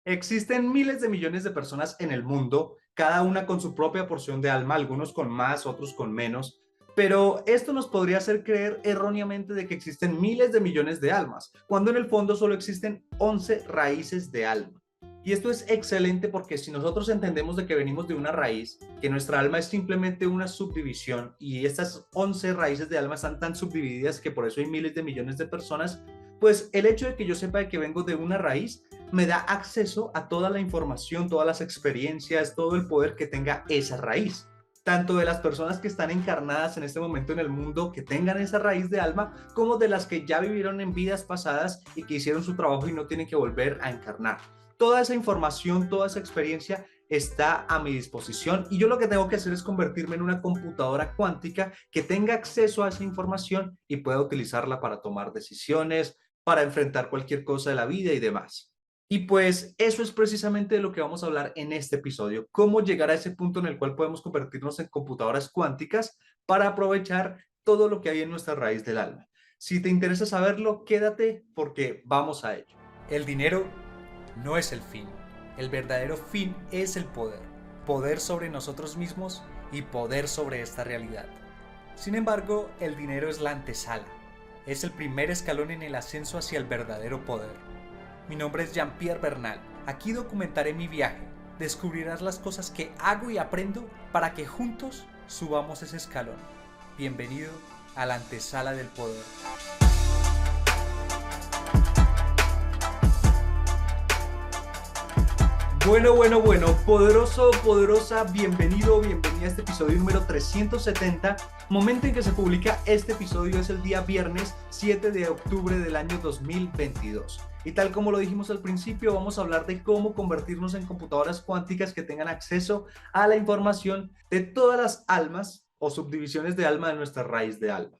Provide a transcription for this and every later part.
Existen miles de millones de personas en el mundo, cada una con su propia porción de alma, algunos con más, otros con menos, pero esto nos podría hacer creer erróneamente de que existen miles de millones de almas, cuando en el fondo solo existen 11 raíces de alma. Y esto es excelente porque si nosotros entendemos de que venimos de una raíz, que nuestra alma es simplemente una subdivisión y estas 11 raíces de alma están tan subdivididas que por eso hay miles de millones de personas, pues el hecho de que yo sepa de que vengo de una raíz me da acceso a toda la información, todas las experiencias, todo el poder que tenga esa raíz. Tanto de las personas que están encarnadas en este momento en el mundo, que tengan esa raíz de alma, como de las que ya vivieron en vidas pasadas y que hicieron su trabajo y no tienen que volver a encarnar. Toda esa información, toda esa experiencia está a mi disposición y yo lo que tengo que hacer es convertirme en una computadora cuántica que tenga acceso a esa información y pueda utilizarla para tomar decisiones, para enfrentar cualquier cosa de la vida y demás. Y pues eso es precisamente de lo que vamos a hablar en este episodio, cómo llegar a ese punto en el cual podemos convertirnos en computadoras cuánticas para aprovechar todo lo que hay en nuestra raíz del alma. Si te interesa saberlo, quédate porque vamos a ello. El dinero no es el fin. El verdadero fin es el poder. Poder sobre nosotros mismos y poder sobre esta realidad. Sin embargo, el dinero es la antesala. Es el primer escalón en el ascenso hacia el verdadero poder. Mi nombre es Jean-Pierre Bernal. Aquí documentaré mi viaje. Descubrirás las cosas que hago y aprendo para que juntos subamos ese escalón. Bienvenido a la antesala del poder. Bueno, poderoso, poderosa, bienvenido, bienvenida a este episodio número 370. Momento en que se publica este episodio es el día viernes 7 de octubre del año 2022. Y tal como lo dijimos al principio, vamos a hablar de cómo convertirnos en computadoras cuánticas que tengan acceso a la información de todas las almas o subdivisiones de alma de nuestra raíz de alma.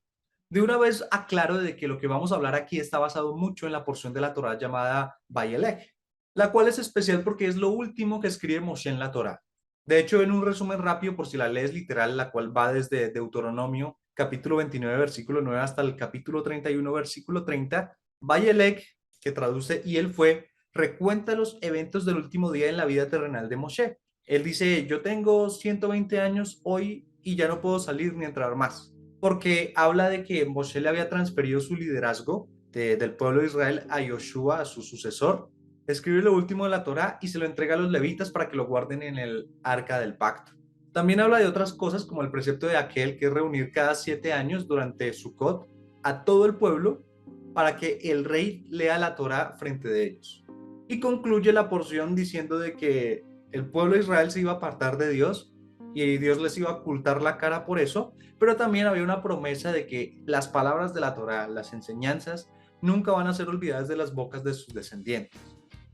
De una vez aclaro de que lo que vamos a hablar aquí está basado mucho en la porción de la Torá llamada Vayelech, la cual es especial porque es lo último que escribe Moshe en la Torá. De hecho, en un resumen rápido, por si la lees literal, la cual va desde Deuteronomio, capítulo 29, versículo 9, hasta el capítulo 31, versículo 30, Vayelech, que traduce y él fue, recuenta los eventos del último día en la vida terrenal de Moshe. Él dice, yo tengo 120 años hoy y ya no puedo salir ni entrar más, porque habla de que Moshe le había transferido su liderazgo del pueblo de Israel a Yoshua, a su sucesor. Escribe lo último de la Torá y se lo entrega a los levitas para que lo guarden en el arca del pacto. También habla de otras cosas como el precepto de aquel que es reunir cada 7 años durante Sukkot a todo el pueblo para que el rey lea la Torá frente de ellos. Y concluye la porción diciendo de que el pueblo de Israel se iba a apartar de Dios y Dios les iba a ocultar la cara por eso, pero también había una promesa de que las palabras de la Torá, las enseñanzas, nunca van a ser olvidadas de las bocas de sus descendientes.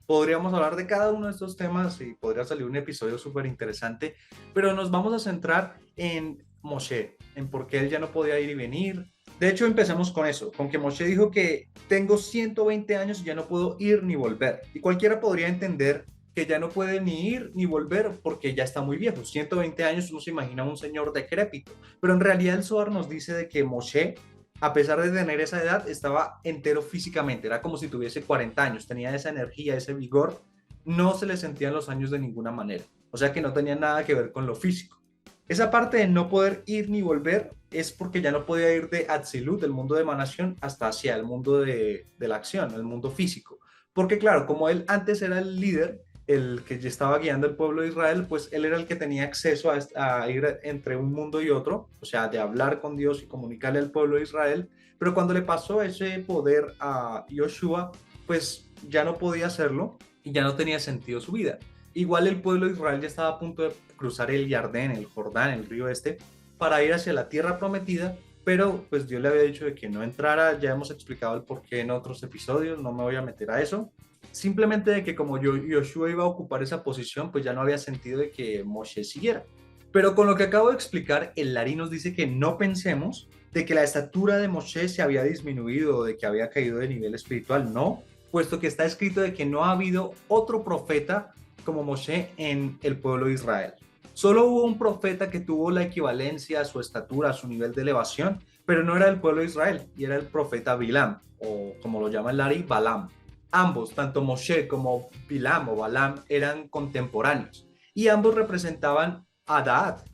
Podríamos hablar de cada uno de estos temas y podría salir un episodio súper interesante, pero nos vamos a centrar en Moshe, en por qué él ya no podía ir y venir. De hecho, empecemos con eso, con que Moshe dijo que tengo 120 años y ya no puedo ir ni volver. Y cualquiera podría entender que ya no puede ni ir ni volver porque ya está muy viejo. 120 años uno se imagina un señor decrépito, pero en realidad el Zohar nos dice de que Moshe, a pesar de tener esa edad, estaba entero físicamente, era como si tuviese 40 años, tenía esa energía, ese vigor, no se le sentían los años de ninguna manera, o sea que no tenía nada que ver con lo físico. Esa parte de no poder ir ni volver es porque ya no podía ir de Atzilut, del mundo de emanación, hasta hacia el mundo de la acción, el mundo físico. Porque claro, como él antes era el líder, el que ya estaba guiando el pueblo de Israel, pues él era el que tenía acceso a ir entre un mundo y otro, o sea, de hablar con Dios y comunicarle al pueblo de Israel, pero cuando le pasó ese poder a Yoshua, pues ya no podía hacerlo y ya no tenía sentido su vida. Igual el pueblo de Israel ya estaba a punto de cruzar el Jardín, el Jordán, el río este, para ir hacia la tierra prometida, pero pues Dios le había dicho de que no entrara, ya hemos explicado el porqué en otros episodios, no me voy a meter a eso, simplemente de que como Yoshua iba a ocupar esa posición, pues ya no había sentido de que Moshe siguiera. Pero con lo que acabo de explicar, el Lari nos dice que no pensemos de que la estatura de Moshe se había disminuido o de que había caído de nivel espiritual, no, puesto que está escrito de que no ha habido otro profeta como Moshe en el pueblo de Israel. Solo hubo un profeta que tuvo la equivalencia a su estatura, a su nivel de elevación, pero no era del pueblo de Israel, y era el profeta Bilam, o como lo llama el Lari, Balam. Ambos, tanto Moshe como Bilam o Balaam, eran contemporáneos y ambos representaban a Daat.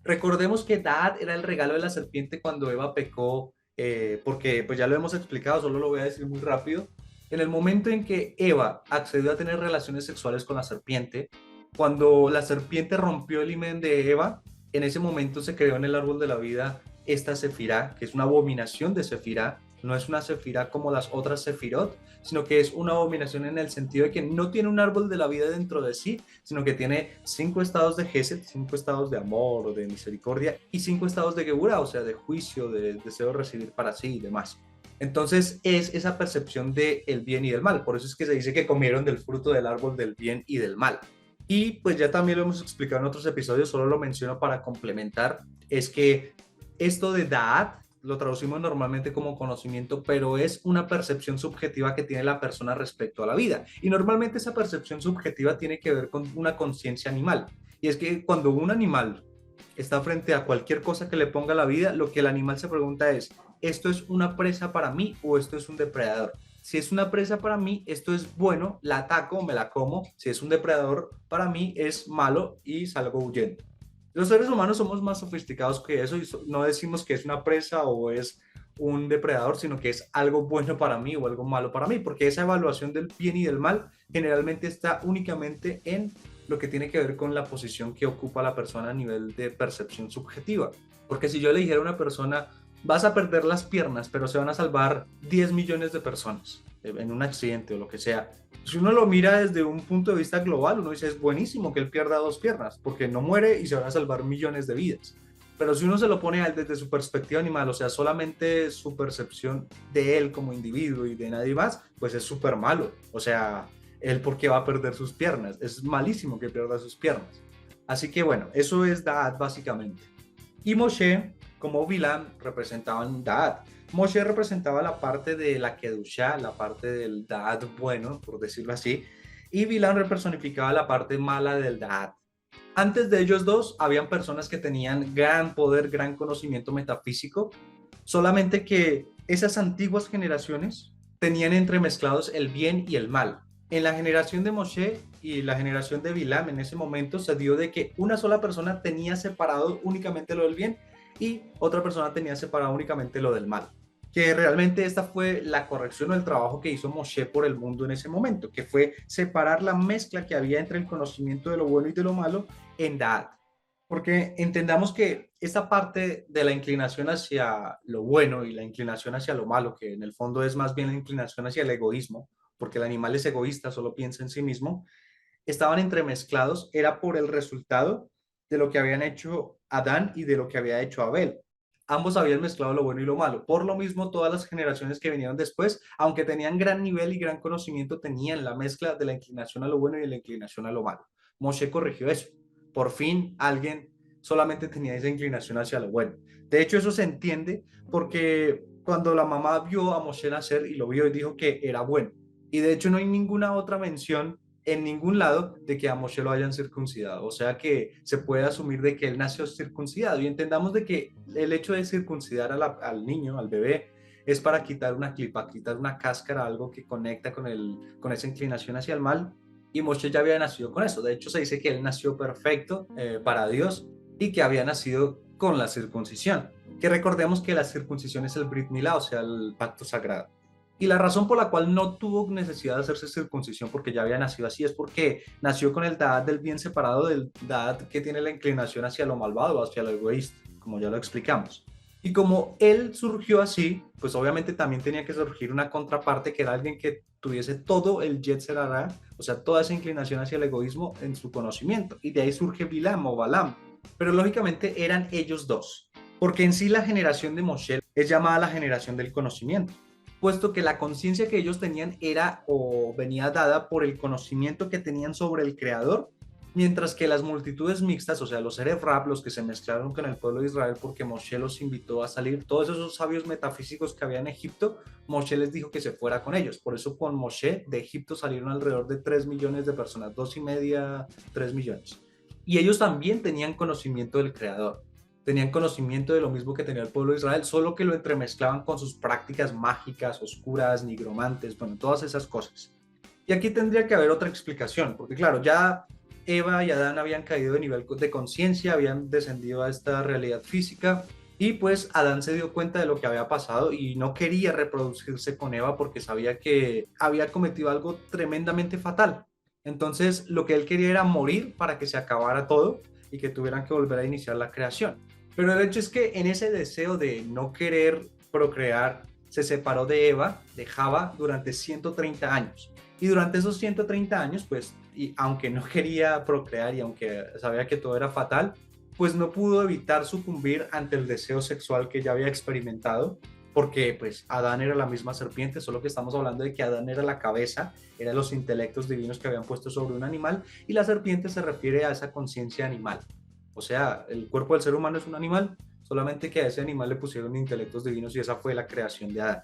Recordemos que Daat era el regalo de la serpiente cuando Eva pecó, porque pues ya lo hemos explicado, solo lo voy a decir muy rápido. En el momento en que Eva accedió a tener relaciones sexuales con la serpiente, cuando la serpiente rompió el himen de Eva, en ese momento se creó en el árbol de la vida esta sefirá, que es una abominación de sefirá. No es una sefirá como las otras sefirot, sino que es una abominación en el sentido de que no tiene un árbol de la vida dentro de sí, sino que tiene 5 estados de Gesed, 5 estados de amor o de misericordia, y 5 estados de Geburah, o sea, de juicio, de deseo de recibir para sí y demás. Entonces es esa percepción del bien y del mal. Por eso es que se dice que comieron del fruto del árbol del bien y del mal. Y pues ya también lo hemos explicado en otros episodios, solo lo menciono para complementar, es que esto de Da'at lo traducimos normalmente como conocimiento, pero es una percepción subjetiva que tiene la persona respecto a la vida. Y normalmente esa percepción subjetiva tiene que ver con una conciencia animal. Y es que cuando un animal está frente a cualquier cosa que le ponga a la vida, lo que el animal se pregunta es, ¿esto es una presa para mí o esto es un depredador? Si es una presa para mí, esto es bueno, la ataco, me la como. Si es un depredador para mí, es malo y salgo huyendo. Los seres humanos somos más sofisticados que eso y no decimos que es una presa o es un depredador, sino que es algo bueno para mí o algo malo para mí, porque esa evaluación del bien y del mal generalmente está únicamente en lo que tiene que ver con la posición que ocupa la persona a nivel de percepción subjetiva. Porque si yo le dijera a una persona, vas a perder las piernas, pero se van a salvar 10 millones de personas en un accidente o lo que sea. Si uno lo mira desde un punto de vista global, uno dice, es buenísimo que él pierda 2 piernas, porque no muere y se van a salvar millones de vidas. Pero si uno se lo pone a él desde su perspectiva animal, o sea, solamente su percepción de él como individuo y de nadie más, pues es súper malo. O sea, él por qué va a perder sus piernas. Es malísimo que pierda sus piernas. Así que bueno, eso es Da'at básicamente. Y Moshe, como Bilam, representaban Da'at. Moshe representaba la parte de la Kedushá, la parte del Da'at bueno, por decirlo así, y Bilam representaba la parte mala del Da'at. Antes de ellos dos, habían personas que tenían gran poder, gran conocimiento metafísico, solamente que esas antiguas generaciones tenían entremezclados el bien y el mal. En la generación de Moshe y la generación de Bilam, en ese momento se dio de que una sola persona tenía separado únicamente lo del bien y otra persona tenía separado únicamente lo del mal. Que realmente esta fue la corrección o el trabajo que hizo Moshe por el mundo en ese momento, que fue separar la mezcla que había entre el conocimiento de lo bueno y de lo malo en Da'at. Porque entendamos que esta parte de la inclinación hacia lo bueno y la inclinación hacia lo malo, que en el fondo es más bien la inclinación hacia el egoísmo, porque el animal es egoísta, solo piensa en sí mismo, estaban entremezclados, era por el resultado de lo que habían hecho Adán y de lo que había hecho Abel. Ambos habían mezclado lo bueno y lo malo. Por lo mismo, todas las generaciones que vinieron después, aunque tenían gran nivel y gran conocimiento, tenían la mezcla de la inclinación a lo bueno y de la inclinación a lo malo. Moshe corrigió eso. Por fin alguien solamente tenía esa inclinación hacia lo bueno. De hecho, eso se entiende porque cuando la mamá vio a Moshe nacer y lo vio y dijo que era bueno. Y de hecho no hay ninguna otra mención en ningún lado de que a Moshe lo hayan circuncidado. O sea que se puede asumir de que él nació circuncidado y entendamos de que el hecho de circuncidar al niño, al bebé, es para quitar una clipa, quitar una cáscara, algo que conecta con esa inclinación hacia el mal. Y Moshe ya había nacido con eso. De hecho, se dice que él nació perfecto para Dios y que había nacido con la circuncisión. Que recordemos que la circuncisión es el Brit Milá, o sea, el pacto sagrado. Y la razón por la cual no tuvo necesidad de hacerse circuncisión porque ya había nacido así es porque nació con el Da'at del bien separado del Da'at que tiene la inclinación hacia lo malvado, hacia lo egoísta, como ya lo explicamos. Y como él surgió así, pues obviamente también tenía que surgir una contraparte que era alguien que tuviese todo el Yetzer Hara, o sea, toda esa inclinación hacia el egoísmo en su conocimiento. Y de ahí surge Bilam o Balaam. Pero lógicamente eran ellos dos, porque en sí la generación de Moshe es llamada la generación del conocimiento, puesto que la conciencia que ellos tenían era o venía dada por el conocimiento que tenían sobre el Creador, mientras que las multitudes mixtas, o sea, los Eref Rab, los que se mezclaron con el pueblo de Israel porque Moshe los invitó a salir, todos esos sabios metafísicos que había en Egipto, Moshe les dijo que se fuera con ellos. Por eso con Moshe de Egipto salieron alrededor de 3 millones de personas, 2,5, 3 millones. Y ellos también tenían conocimiento del Creador. Tenían conocimiento de lo mismo que tenía el pueblo de Israel, solo que lo entremezclaban con sus prácticas mágicas, oscuras, nigromantes, bueno, todas esas cosas. Y aquí tendría que haber otra explicación, porque claro, ya Eva y Adán habían caído de nivel de conciencia, habían descendido a esta realidad física y pues Adán se dio cuenta de lo que había pasado y no quería reproducirse con Eva porque sabía que había cometido algo tremendamente fatal. Entonces lo que él quería era morir para que se acabara todo y que tuvieran que volver a iniciar la creación. Pero el hecho es que en ese deseo de no querer procrear, se separó de Eva, de Java, durante 130 años. Y durante esos 130 años, pues, y aunque no quería procrear y aunque sabía que todo era fatal, pues no pudo evitar sucumbir ante el deseo sexual que ya había experimentado, porque pues Adán era la misma serpiente, solo que estamos hablando de que Adán era la cabeza, eran los intelectos divinos que habían puesto sobre un animal, y la serpiente se refiere a esa conciencia animal. O sea, el cuerpo del ser humano es un animal, solamente que a ese animal le pusieron intelectos divinos y esa fue la creación de Adán.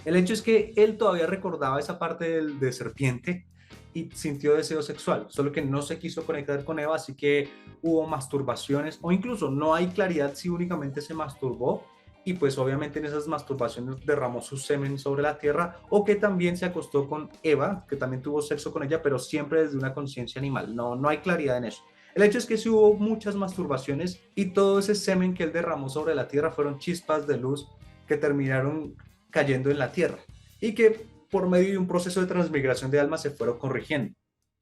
El hecho es que él todavía recordaba esa parte de serpiente y sintió deseo sexual, solo que no se quiso conectar con Eva, así que hubo masturbaciones o incluso no hay claridad si únicamente se masturbó y pues obviamente en esas masturbaciones derramó su semen sobre la tierra o que también se acostó con Eva, que también tuvo sexo con ella, pero siempre desde una conciencia animal. No hay claridad en eso. El hecho es que sí hubo muchas masturbaciones y todo ese semen que él derramó sobre la tierra fueron chispas de luz que terminaron cayendo en la tierra y que por medio de un proceso de transmigración de almas se fueron corrigiendo.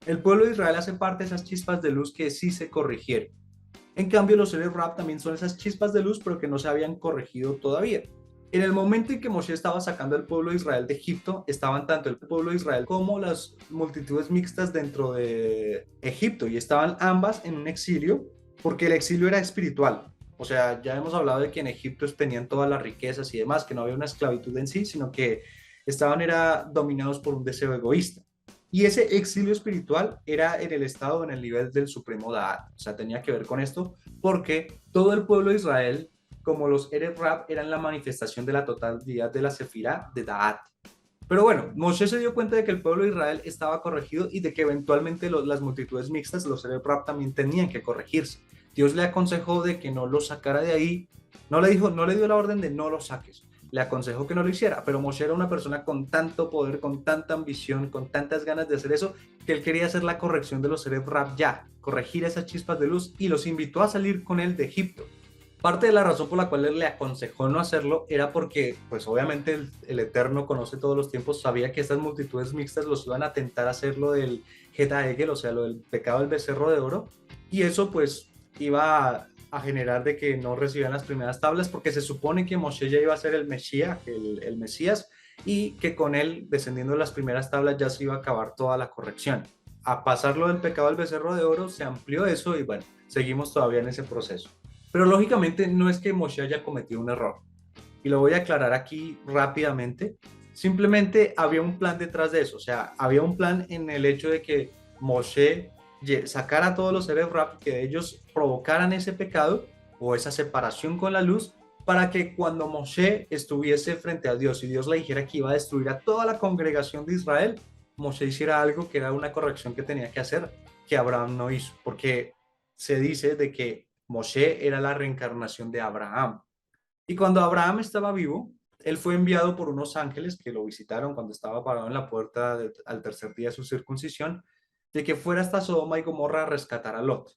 El pueblo de Israel hace parte de esas chispas de luz que sí se corrigieron. En cambio, los seres Rab también son esas chispas de luz, pero que no se habían corregido todavía. En el momento en que Moshe estaba sacando al pueblo de Israel de Egipto, estaban tanto el pueblo de Israel como las multitudes mixtas dentro de Egipto y estaban ambas en un exilio, porque el exilio era espiritual. O sea, ya hemos hablado de que en Egipto tenían todas las riquezas y demás, que no había una esclavitud en sí, sino que estaban dominados por un deseo egoísta. Y ese exilio espiritual era en el estado, en el nivel del supremo Da'at. O sea, tenía que ver con esto porque todo el pueblo de Israel, como los Erev Rab, eran la manifestación de la totalidad de la Sefirá de Da'at. Pero bueno, Moshe se dio cuenta de que el pueblo de Israel estaba corregido y de que eventualmente las multitudes mixtas, los Erev Rab, también tenían que corregirse. Dios le aconsejó de que no lo sacara de ahí, no le dio la orden de no lo saques, le aconsejó que no lo hiciera, pero Moshe era una persona con tanto poder, con tanta ambición, con tantas ganas de hacer eso, que él quería hacer la corrección de los Erev Rab ya, corregir esas chispas de luz y los invitó a salir con él de Egipto. Parte de la razón por la cual él le aconsejó no hacerlo era porque, pues obviamente el Eterno conoce todos los tiempos, sabía que estas multitudes mixtas los iban a tentar a hacer lo del Geta Egel, o sea, lo del pecado del becerro de oro, y eso pues iba a generar de que no recibían las primeras tablas, porque se supone que Moshe ya iba a ser el Mesías, el Mesías, y que con él, descendiendo de las primeras tablas, ya se iba a acabar toda la corrección. A pasarlo del pecado del becerro de oro, se amplió eso y bueno, seguimos todavía en ese proceso. Pero lógicamente no es que Moshe haya cometido un error. Y lo voy a aclarar aquí rápidamente. Simplemente había un plan detrás de eso. O sea, había un plan en el hecho de que Moshe sacara a todos los seres Rab, que ellos provocaran ese pecado o esa separación con la luz, para que cuando Moshe estuviese frente a Dios y Dios le dijera que iba a destruir a toda la congregación de Israel, Moshe hiciera algo que era una corrección que tenía que hacer, que Abraham no hizo, porque se dice de que Moshe era la reencarnación de Abraham. Y cuando Abraham estaba vivo, él fue enviado por unos ángeles que lo visitaron cuando estaba parado en la puerta al tercer día de su circuncisión, de que fuera hasta Sodoma y Gomorra a rescatar a Lot.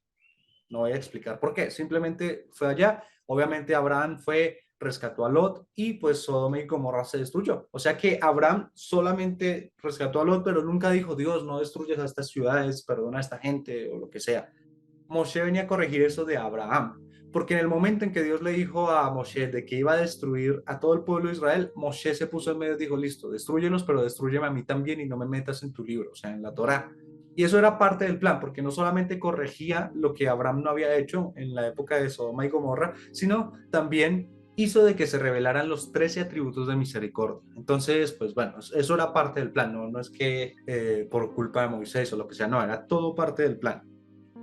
No voy a explicar por qué, simplemente fue allá. Obviamente Abraham fue, rescató a Lot y pues Sodoma y Gomorra se destruyó. O sea que Abraham solamente rescató a Lot, pero nunca dijo, Dios, no destruyas a estas ciudades, perdona a esta gente o lo que sea. Moshe venía a corregir eso de Abraham, porque en el momento en que Dios le dijo a Moshe de que iba a destruir a todo el pueblo de Israel, Moshe se puso en medio y dijo, listo, destruyelos, pero destrúyeme a mí también y no me metas en tu libro, o sea, en la Torá. Y eso era parte del plan, porque no solamente corregía lo que Abraham no había hecho en la época de Sodoma y Gomorra, sino también hizo de que se revelaran los 13 atributos de misericordia. Entonces, pues bueno, eso era parte del plan, no es que por culpa de Moisés o lo que sea, no, era todo parte del plan.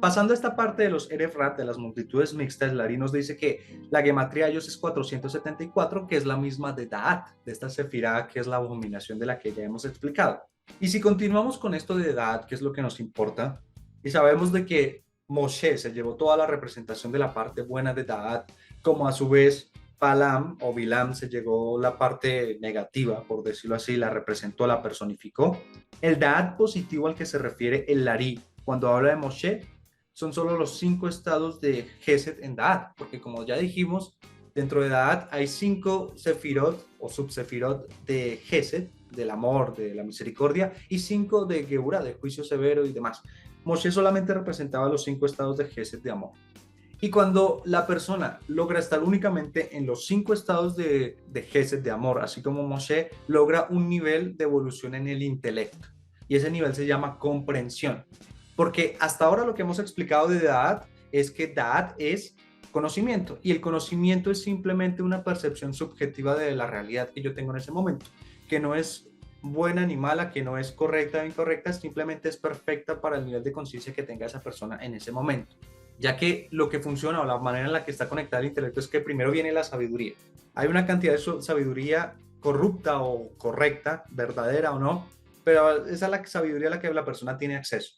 Pasando a esta parte de los Erev Rab, de las multitudes mixtas, Larry nos dice que la gematría de ellos es 474, que es la misma de Da'at, de esta sefirá, que es la abominación de la que ya hemos explicado. Y si continuamos con esto de Da'at, que es lo que nos importa, y sabemos de que Moshe se llevó toda la representación de la parte buena de Da'at, como a su vez Balaam o Bilam se llegó la parte negativa, por decirlo así, la representó, la personificó. El Da'at positivo al que se refiere el Larí cuando habla de Moshe son solo los 5 estados de Gesed en Da'at, porque como ya dijimos, dentro de Da'at hay 5 sefirot o subsefirot de Gesed, del amor, de la misericordia, y 5 de Geburah, de juicio severo y demás. Moshe solamente representaba los 5 estados de Gesed de amor. Y cuando la persona logra estar únicamente en los 5 estados de Gesed, de amor, así como Moshe, logra un nivel de evolución en el intelecto. Y ese nivel se llama comprensión. Porque hasta ahora lo que hemos explicado de Da'at es que Da'at es conocimiento. Y el conocimiento es simplemente una percepción subjetiva de la realidad que yo tengo en ese momento. Que no es buena ni mala, que no es correcta o incorrecta, simplemente es perfecta para el nivel de conciencia que tenga esa persona en ese momento, ya que lo que funciona o la manera en la que está conectada el intelecto es que primero viene la sabiduría. Hay una cantidad de sabiduría corrupta o correcta, verdadera o no, pero esa es la sabiduría a la que la persona tiene acceso.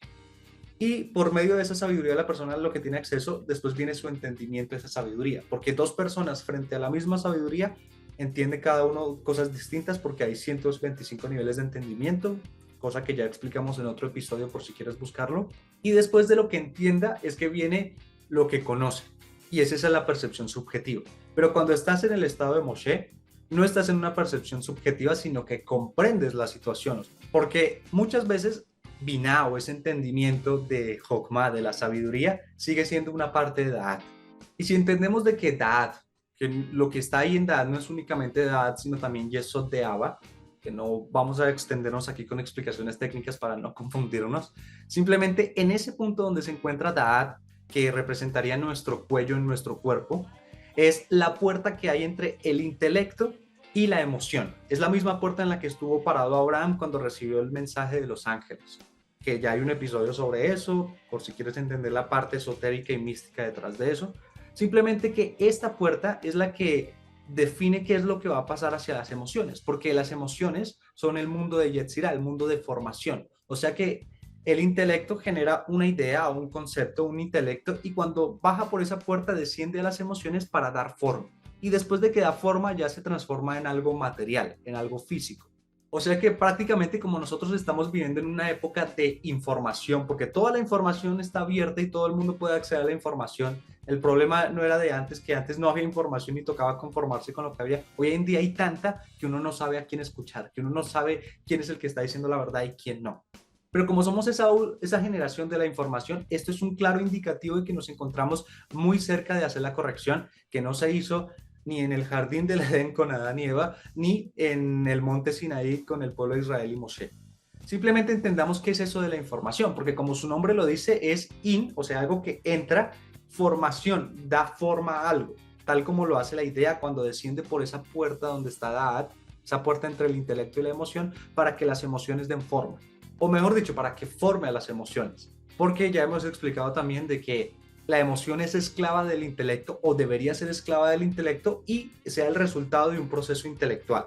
Y por medio de esa sabiduría la persona lo que tiene acceso, después viene su entendimiento de esa sabiduría, porque dos personas frente a la misma sabiduría entiende cada uno cosas distintas porque hay 125 niveles de entendimiento, cosa que ya explicamos en otro episodio por si quieres buscarlo. Y después de lo que entienda es que viene lo que conoce. Y esa es la percepción subjetiva. Pero cuando estás en el estado de Moshe, no estás en una percepción subjetiva, sino que comprendes la situación. Porque muchas veces Binah o ese entendimiento de Jokmah, de la sabiduría, sigue siendo una parte de Da'at. Y si entendemos de que Da'at, que lo que está ahí en Da'at no es únicamente Da'at, sino también Yesod de Abba, que no vamos a extendernos aquí con explicaciones técnicas para no confundirnos, simplemente en ese punto donde se encuentra Da'at, que representaría nuestro cuello en nuestro cuerpo, es la puerta que hay entre el intelecto y la emoción. Es la misma puerta en la que estuvo parado Abraham cuando recibió el mensaje de los ángeles, que ya hay un episodio sobre eso, por si quieres entender la parte esotérica y mística detrás de eso. Simplemente que esta puerta es la que define qué es lo que va a pasar hacia las emociones, porque las emociones son el mundo de Yetzirah, el mundo de formación. O sea que el intelecto genera una idea, un concepto, un intelecto, y cuando baja por esa puerta desciende a las emociones para dar forma. Y después de que da forma ya se transforma en algo material, en algo físico. O sea que prácticamente como nosotros estamos viviendo en una época de información, porque toda la información está abierta y todo el mundo puede acceder a la información. El problema no era de antes, que antes no había información y tocaba conformarse con lo que había. Hoy en día hay tanta que uno no sabe a quién escuchar, que uno no sabe quién es el que está diciendo la verdad y quién no. Pero como somos esa generación de la información, esto es un claro indicativo de que nos encontramos muy cerca de hacer la corrección que no se hizo ni en el jardín del Edén con Adán y Eva, ni en el monte Sinaí con el pueblo de Israel y Moshe. Simplemente entendamos qué es eso de la información, porque como su nombre lo dice, es o sea, algo que entra, formación, da forma a algo, tal como lo hace la idea cuando desciende por esa puerta donde está Da'at, esa puerta entre el intelecto y la emoción, para que las emociones den forma, o mejor dicho, para que forme a las emociones, porque ya hemos explicado también de que la emoción es esclava del intelecto o debería ser esclava del intelecto y sea el resultado de un proceso intelectual.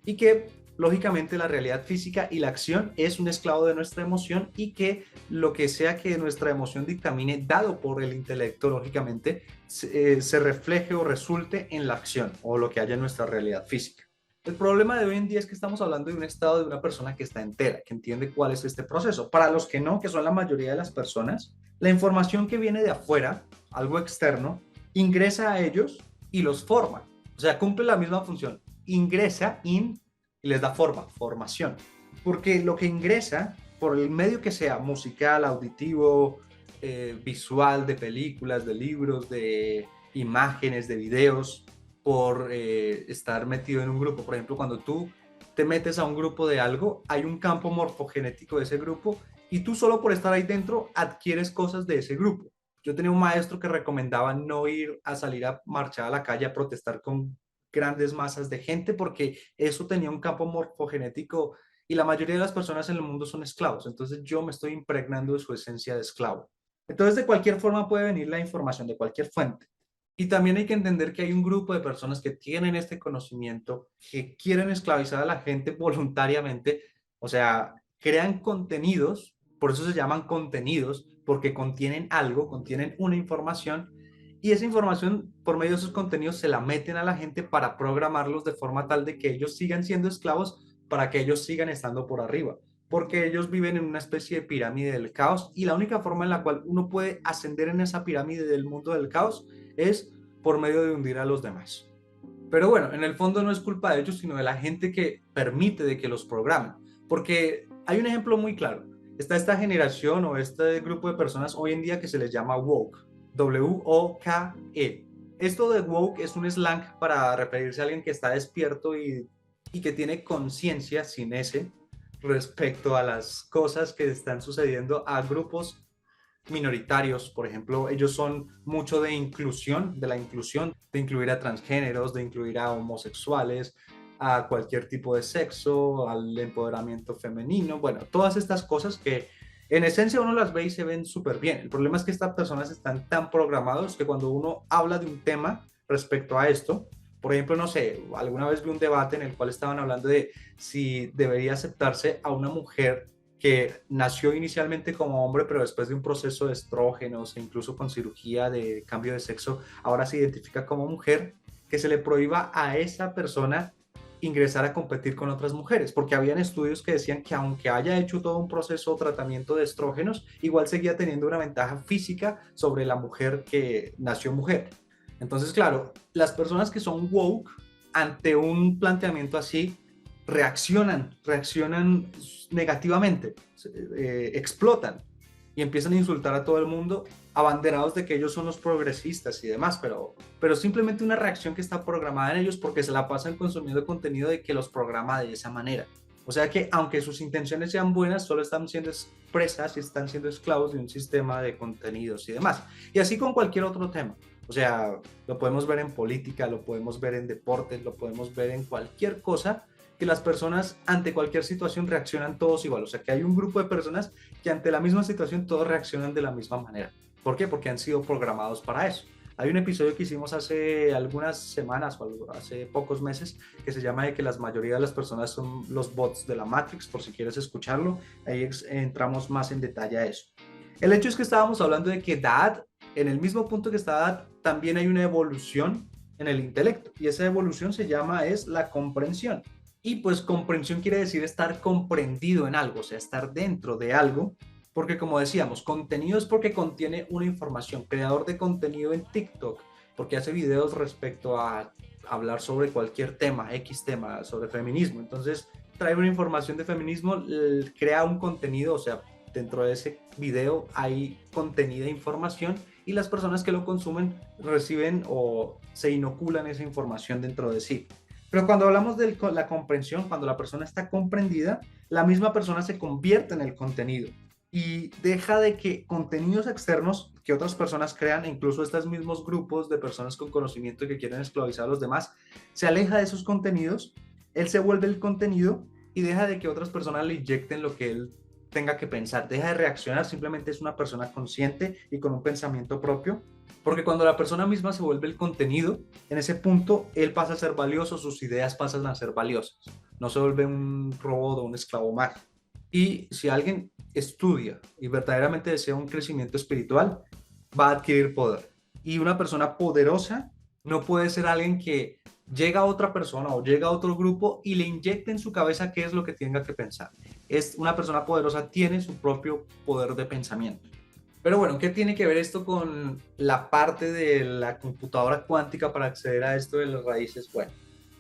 Y que lógicamente la realidad física y la acción es un esclavo de nuestra emoción y que lo que sea que nuestra emoción dictamine, dado por el intelecto, lógicamente, se refleje o resulte en la acción o lo que haya en nuestra realidad física. El problema de hoy en día es que estamos hablando de un estado de una persona que está entera, que entiende cuál es este proceso. Para los que no, que son la mayoría de las personas, la información que viene de afuera, algo externo, ingresa a ellos y los forma. O sea, cumple la misma función. Ingresa y les da forma, formación. Porque lo que ingresa, por el medio que sea, musical, auditivo, visual, de películas, de libros, de imágenes, de videos, por estar metido en un grupo. Por ejemplo, cuando tú te metes a un grupo de algo, hay un campo morfogenético de ese grupo y tú solo por estar ahí dentro adquieres cosas de ese grupo. Yo tenía un maestro que recomendaba no ir a salir a marchar a la calle a protestar con grandes masas de gente porque eso tenía un campo morfogenético y la mayoría de las personas en el mundo son esclavos. Entonces yo me estoy impregnando de su esencia de esclavo. Entonces de cualquier forma puede venir la información de cualquier fuente. Y también hay que entender que hay un grupo de personas que tienen este conocimiento, que quieren esclavizar a la gente voluntariamente, o sea, crean contenidos, por eso se llaman contenidos, porque contienen algo, contienen una información, y esa información por medio de esos contenidos se la meten a la gente para programarlos de forma tal de que ellos sigan siendo esclavos, para que ellos sigan estando por arriba, porque ellos viven en una especie de pirámide del caos y la única forma en la cual uno puede ascender en esa pirámide del mundo del caos es por medio de hundir a los demás. Pero bueno, en el fondo no es culpa de ellos, sino de la gente que permite de que los programen, porque hay un ejemplo muy claro. Está esta generación o este grupo de personas hoy en día que se les llama woke, W-O-K-E. Esto de woke es un slang para referirse a alguien que está despierto y que tiene conciencia sin ese respecto a las cosas que están sucediendo a grupos minoritarios. Por ejemplo, ellos son mucho de inclusión, de la inclusión, de incluir a transgéneros, de incluir a homosexuales, a cualquier tipo de sexo, al empoderamiento femenino, bueno, todas estas cosas que en esencia uno las ve y se ven súper bien. El problema es que estas personas están tan programados que cuando uno habla de un tema respecto a esto, por ejemplo, no sé, alguna vez vi un debate en el cual estaban hablando de si debería aceptarse a una mujer que nació inicialmente como hombre, pero después de un proceso de estrógenos e incluso con cirugía de cambio de sexo, ahora se identifica como mujer, que se le prohíba a esa persona ingresar a competir con otras mujeres, porque habían estudios que decían que aunque haya hecho todo un proceso o tratamiento de estrógenos, igual seguía teniendo una ventaja física sobre la mujer que nació mujer. Entonces, claro, las personas que son woke ante un planteamiento así reaccionan negativamente, explotan y empiezan a insultar a todo el mundo, abanderados de que ellos son los progresistas y demás, pero simplemente una reacción que está programada en ellos porque se la pasan consumiendo contenido de que los programa de esa manera. O sea que aunque sus intenciones sean buenas, solo están siendo presas y están siendo esclavos de un sistema de contenidos y demás. Y así con cualquier otro tema. O sea, lo podemos ver en política, lo podemos ver en deportes, lo podemos ver en cualquier cosa, que las personas ante cualquier situación reaccionan todos igual. O sea, que hay un grupo de personas que ante la misma situación todos reaccionan de la misma manera. ¿Por qué? Porque han sido programados para eso. Hay un episodio que hicimos hace algunas semanas o hace pocos meses que se llama de que la mayoría de las personas son los bots de la Matrix, por si quieres escucharlo, ahí entramos más en detalle a eso. El hecho es que estábamos hablando de que Dad, en el mismo punto que está Dad, también hay una evolución en el intelecto y esa evolución es la comprensión. Y pues comprensión quiere decir estar comprendido en algo, o sea, estar dentro de algo, porque como decíamos, contenido es porque contiene una información. Creador de contenido en TikTok, porque hace videos respecto a hablar sobre cualquier tema, X tema, sobre feminismo. Entonces, trae una información de feminismo, crea un contenido, o sea, dentro de ese video hay contenida información y las personas que lo consumen reciben o se inoculan esa información dentro de sí. Pero cuando hablamos de la comprensión, cuando la persona está comprendida, la misma persona se convierte en el contenido y deja de que contenidos externos que otras personas crean, e incluso estos mismos grupos de personas con conocimiento que quieren esclavizar a los demás, se aleja de esos contenidos, él se vuelve el contenido y deja de que otras personas le inyecten lo que él tenga que pensar, deja de reaccionar, simplemente es una persona consciente y con un pensamiento propio, porque cuando la persona misma se vuelve el contenido, en ese punto él pasa a ser valioso, sus ideas pasan a ser valiosas, no se vuelve un robot o un esclavo más. Y si alguien estudia y verdaderamente desea un crecimiento espiritual, va a adquirir poder. Y una persona poderosa no puede ser alguien que llega a otra persona o llega a otro grupo y le inyecta en su cabeza qué es lo que tenga que pensar. Una persona poderosa tiene su propio poder de pensamiento. Pero bueno, ¿qué tiene que ver esto con la parte de la computadora cuántica para acceder a esto de las raíces? Bueno,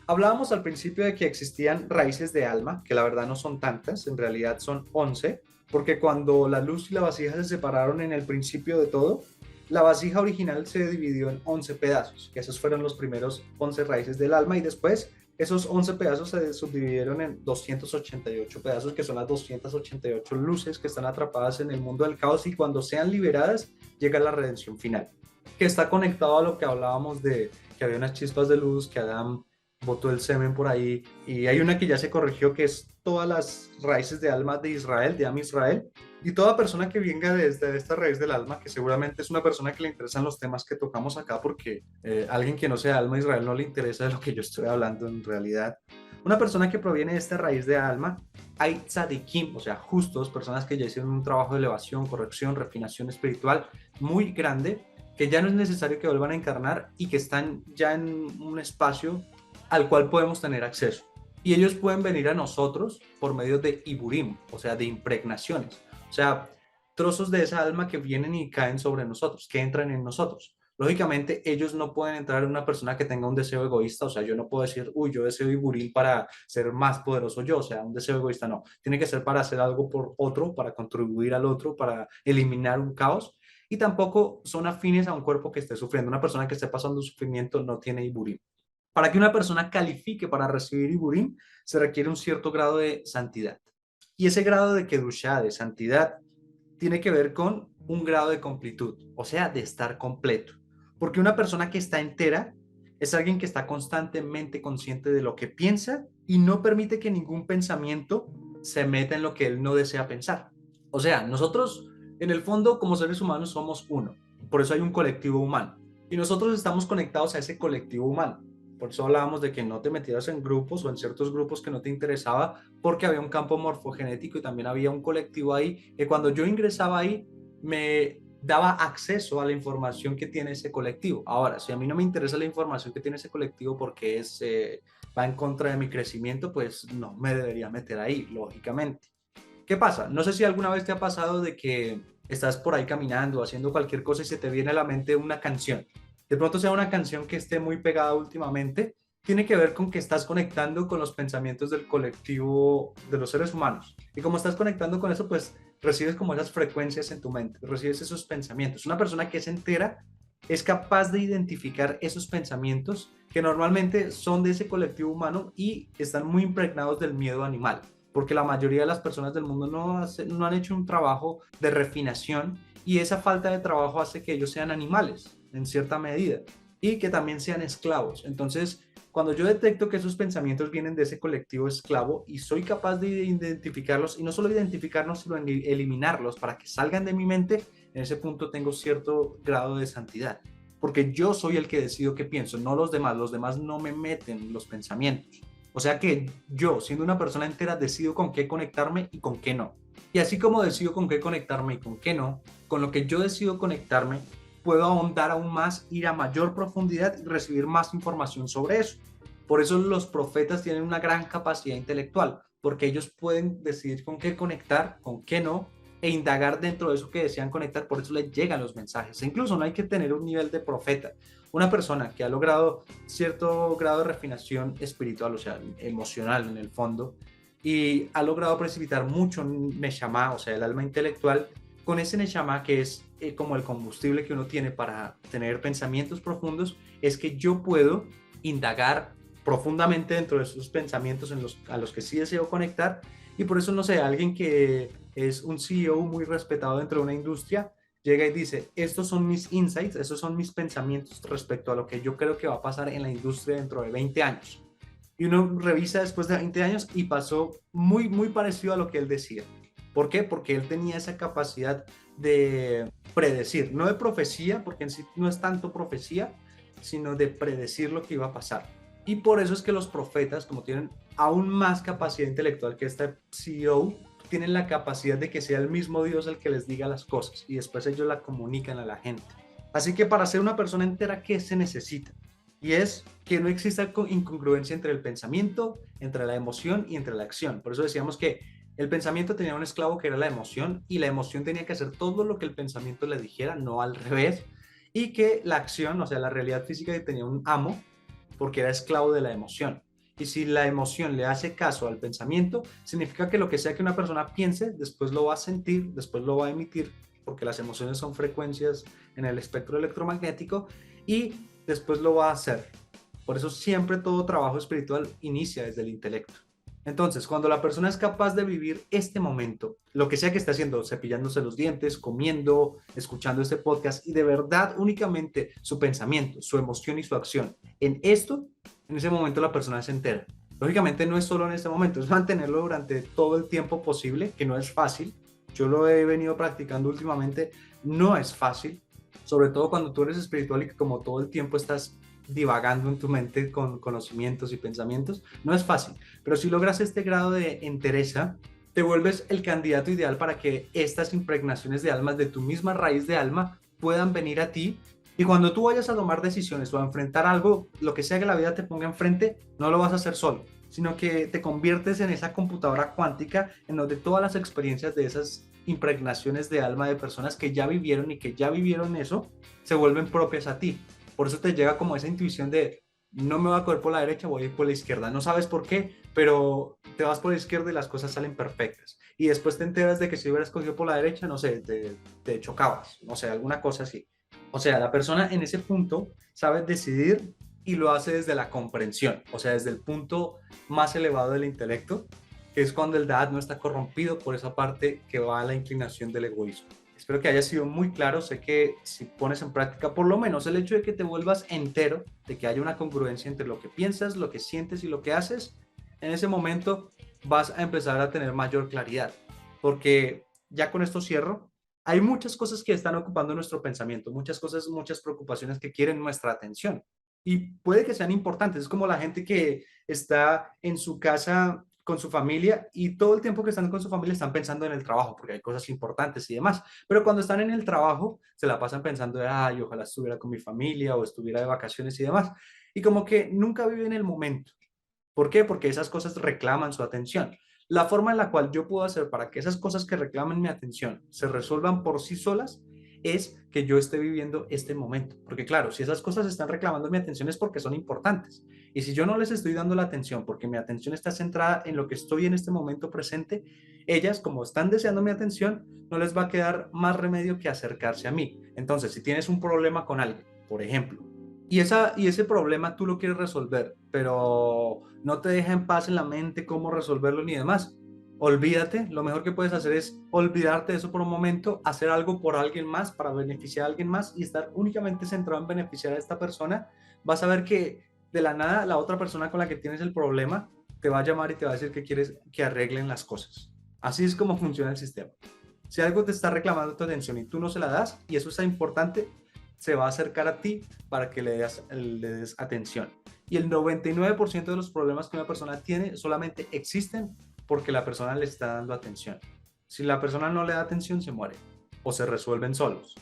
hablábamos al principio de que existían raíces de alma, que la verdad no son tantas, en realidad son 11, porque cuando la luz y la vasija se separaron en el principio de todo, la vasija original se dividió en 11 pedazos, que esos fueron los primeros 11 raíces del alma, y después esos 11 pedazos se subdividieron en 288 pedazos, que son las 288 luces que están atrapadas en el mundo del caos, y cuando sean liberadas llega la redención final, que está conectado a lo que hablábamos de que había unas chispas de luz, que Adán botó el semen por ahí, y hay una que ya se corrigió, que es todas las raíces de alma de Israel, de Am Israel, y toda persona que venga desde esta raíz del alma, que seguramente es una persona que le interesan los temas que tocamos acá, porque alguien que no sea alma de Israel no le interesa de lo que yo estoy hablando en realidad. Una persona que proviene de esta raíz de alma, hay tzadikim, o sea, justos, personas que ya hicieron un trabajo de elevación, corrección, refinación espiritual muy grande, que ya no es necesario que vuelvan a encarnar y que están ya en un espacio al cual podemos tener acceso. Y ellos pueden venir a nosotros por medio de Iburim, o sea, de impregnaciones. O sea, trozos de esa alma que vienen y caen sobre nosotros, que entran en nosotros. Lógicamente, ellos no pueden entrar en una persona que tenga un deseo egoísta, o sea, yo no puedo decir, uy, yo deseo Iburim para ser más poderoso yo, o sea, un deseo egoísta no. Tiene que ser para hacer algo por otro, para contribuir al otro, para eliminar un caos. Y tampoco son afines a un cuerpo que esté sufriendo. Una persona que esté pasando sufrimiento no tiene Iburim. Para que una persona califique para recibir Iburim, se requiere un cierto grado de santidad. Y ese grado de Kedushá, de santidad, tiene que ver con un grado de completud, o sea, de estar completo. Porque una persona que está entera es alguien que está constantemente consciente de lo que piensa y no permite que ningún pensamiento se meta en lo que él no desea pensar. O sea, nosotros en el fondo como seres humanos somos uno, por eso hay un colectivo humano y nosotros estamos conectados a ese colectivo humano. Por eso hablábamos de que no te metieras en grupos o en ciertos grupos que no te interesaba, porque había un campo morfogenético y también había un colectivo ahí que cuando yo ingresaba ahí me daba acceso a la información que tiene ese colectivo. Ahora, si a mí no me interesa la información que tiene ese colectivo porque va en contra de mi crecimiento, pues no me debería meter ahí, lógicamente. ¿Qué pasa? No sé si alguna vez te ha pasado de que estás por ahí caminando, haciendo cualquier cosa y se te viene a la mente una canción. De pronto sea una canción que esté muy pegada últimamente, tiene que ver con que estás conectando con los pensamientos del colectivo de los seres humanos. Y como estás conectando con eso, pues recibes como esas frecuencias en tu mente, recibes esos pensamientos. Una persona que es entera es capaz de identificar esos pensamientos que normalmente son de ese colectivo humano y están muy impregnados del miedo animal, porque la mayoría de las personas del mundo no han hecho un trabajo de refinación y esa falta de trabajo hace que ellos sean animales en cierta medida y que también sean esclavos. Entonces, cuando yo detecto que esos pensamientos vienen de ese colectivo esclavo y soy capaz de identificarlos, y no solo identificarlos, sino eliminarlos para que salgan de mi mente, en ese punto tengo cierto grado de santidad. Porque yo soy el que decido qué pienso, no los demás no me meten los pensamientos. O sea que yo, siendo una persona entera, decido con qué conectarme y con qué no. Y así como decido con qué conectarme y con qué no, con lo que yo decido conectarme, puedo ahondar aún más, ir a mayor profundidad y recibir más información sobre eso. Por eso los profetas tienen una gran capacidad intelectual, porque ellos pueden decidir con qué conectar, con qué no, e indagar dentro de eso que desean conectar, por eso les llegan los mensajes. E incluso no hay que tener un nivel de profeta. Una persona que ha logrado cierto grado de refinación espiritual, o sea, emocional en el fondo, y ha logrado precipitar mucho Neshama, o sea, el alma intelectual, con ese Neshama que es como el combustible que uno tiene para tener pensamientos profundos, es que yo puedo indagar profundamente dentro de esos pensamientos a los que sí deseo conectar. Y por eso, no sé, alguien que es un CEO muy respetado dentro de una industria, llega y dice, estos son mis insights, estos son mis pensamientos respecto a lo que yo creo que va a pasar en la industria dentro de 20 años. Y uno revisa después de 20 años y pasó muy, muy parecido a lo que él decía. ¿Por qué? Porque él tenía esa capacidad de predecir, no de profecía, porque en sí no es tanto profecía, sino de predecir lo que iba a pasar. Y por eso es que los profetas, como tienen aún más capacidad intelectual que este CEO, tienen la capacidad de que sea el mismo Dios el que les diga las cosas y después ellos la comunican a la gente. Así que para ser una persona entera, ¿qué se necesita? Y es que no exista incongruencia entre el pensamiento, entre la emoción y entre la acción. Por eso decíamos que el pensamiento tenía un esclavo que era la emoción y la emoción tenía que hacer todo lo que el pensamiento le dijera, no al revés. Y que la acción, o sea, la realidad física tenía un amo porque era esclavo de la emoción. Y si la emoción le hace caso al pensamiento, significa que lo que sea que una persona piense, después lo va a sentir, después lo va a emitir, porque las emociones son frecuencias en el espectro electromagnético, y después lo va a hacer. Por eso siempre todo trabajo espiritual inicia desde el intelecto. Entonces, cuando la persona es capaz de vivir este momento, lo que sea que esté haciendo, cepillándose los dientes, comiendo, escuchando este podcast, y de verdad únicamente su pensamiento, su emoción y su acción en esto, en ese momento la persona se entera. Lógicamente no es solo en este momento, es mantenerlo durante todo el tiempo posible, que no es fácil. Yo lo he venido practicando últimamente, no es fácil, sobre todo cuando tú eres espiritual y que como todo el tiempo estás divagando en tu mente con conocimientos y pensamientos, no es fácil, pero si logras este grado de entereza, te vuelves el candidato ideal para que estas impregnaciones de almas de tu misma raíz de alma puedan venir a ti Y cuando tú vayas a tomar decisiones o a enfrentar algo, lo que sea que la vida te ponga enfrente, no lo vas a hacer solo, sino que te conviertes en esa computadora cuántica en donde todas las experiencias de esas impregnaciones de alma de personas que ya vivieron y que ya vivieron eso, se vuelven propias a ti. Por eso te llega como esa intuición de no me voy a coger por la derecha, voy a ir por la izquierda. No sabes por qué, pero te vas por la izquierda y las cosas salen perfectas. Y después te enteras de que si hubieras cogido por la derecha, no sé, te chocabas, no sé, alguna cosa así. O sea, la persona en ese punto sabe decidir y lo hace desde la comprensión, o sea, desde el punto más elevado del intelecto, que es cuando el Da'at no está corrompido por esa parte que va a la inclinación del egoísmo. Espero que haya sido muy claro. Sé que si pones en práctica por lo menos el hecho de que te vuelvas entero, de que haya una congruencia entre lo que piensas, lo que sientes y lo que haces, en ese momento vas a empezar a tener mayor claridad. Porque ya con esto cierro, hay muchas cosas que están ocupando nuestro pensamiento, muchas cosas, muchas preocupaciones que quieren nuestra atención. Y puede que sean importantes. Es como la gente que está en su casa con su familia y todo el tiempo que están con su familia están pensando en el trabajo porque hay cosas importantes y demás. Pero cuando están en el trabajo se la pasan pensando de, ay, ojalá estuviera con mi familia o estuviera de vacaciones y demás. Y como que nunca viven el momento. ¿Por qué? Porque esas cosas reclaman su atención. La forma en la cual yo puedo hacer para que esas cosas que reclamen mi atención se resuelvan por sí solas es que yo esté viviendo este momento. Porque claro, si esas cosas están reclamando mi atención es porque son importantes. Y si yo no les estoy dando la atención porque mi atención está centrada en lo que estoy en este momento presente, ellas, como están deseando mi atención, no les va a quedar más remedio que acercarse a mí. Entonces, si tienes un problema con alguien, por ejemplo, y ese problema tú lo quieres resolver, pero no te deja en paz en la mente cómo resolverlo ni demás. Olvídate, lo mejor que puedes hacer es olvidarte de eso por un momento, hacer algo por alguien más para beneficiar a alguien más y estar únicamente centrado en beneficiar a esta persona. Vas a ver que de la nada la otra persona con la que tienes el problema te va a llamar y te va a decir que quieres que arreglen las cosas. Así es como funciona el sistema. Si algo te está reclamando tu atención y tú no se la das, y eso es importante, se va a acercar a ti para que le des atención. Y el 99% de los problemas que una persona tiene solamente existen porque la persona le está dando atención. Si la persona no le da atención, se muere o se resuelven solos.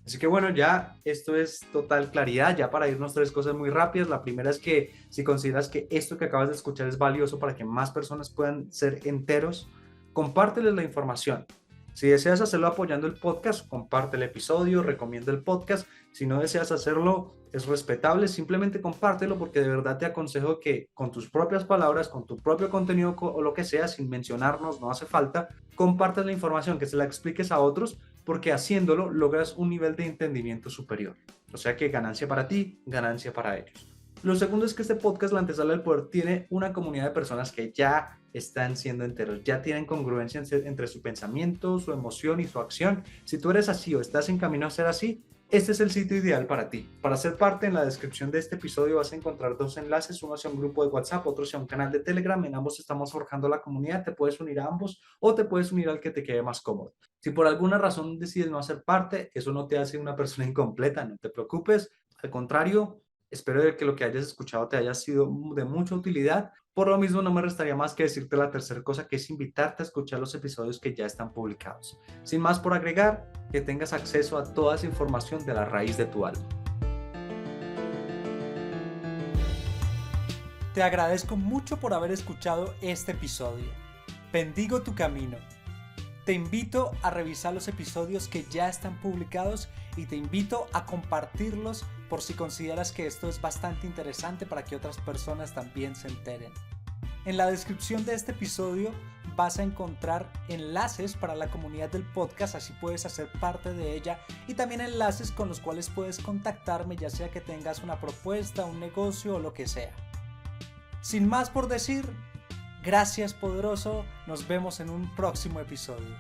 Así que bueno, ya esto es total claridad. Ya para irnos, tres cosas muy rápidas. La primera es que si consideras que esto que acabas de escuchar es valioso para que más personas puedan ser enteros, compárteles la información. Si deseas hacerlo apoyando el podcast, comparte el episodio, recomienda el podcast. Si no deseas hacerlo, es respetable, simplemente compártelo porque de verdad te aconsejo que con tus propias palabras, con tu propio contenido o lo que sea, sin mencionarnos, no hace falta, compartas la información, que se la expliques a otros, porque haciéndolo logras un nivel de entendimiento superior. O sea que ganancia para ti, ganancia para ellos. Lo segundo es que este podcast, La Antesala del Poder, tiene una comunidad de personas que ya están siendo enteros, ya tienen congruencia entre su pensamiento, su emoción y su acción. Si tú eres así o estás en camino a ser así, este es el sitio ideal para ti. Para ser parte, en la descripción de este episodio vas a encontrar dos enlaces, uno hacia un grupo de WhatsApp, otro hacia un canal de Telegram. En ambos estamos forjando la comunidad, te puedes unir a ambos o te puedes unir al que te quede más cómodo. Si por alguna razón decides no hacer parte, eso no te hace una persona incompleta, no te preocupes. Al contrario, espero que lo que hayas escuchado te haya sido de mucha utilidad. Por lo mismo, no me restaría más que decirte la tercera cosa, que es invitarte a escuchar los episodios que ya están publicados. Sin más por agregar, que tengas acceso a toda esa información de la raíz de tu alma. Te agradezco mucho por haber escuchado este episodio. Bendigo tu camino. Te invito a revisar los episodios que ya están publicados y te invito a compartirlos por si consideras que esto es bastante interesante para que otras personas también se enteren. En la descripción de este episodio vas a encontrar enlaces para la comunidad del podcast, así puedes hacer parte de ella, y también enlaces con los cuales puedes contactarme, ya sea que tengas una propuesta, un negocio o lo que sea. Sin más por decir, gracias poderoso, nos vemos en un próximo episodio.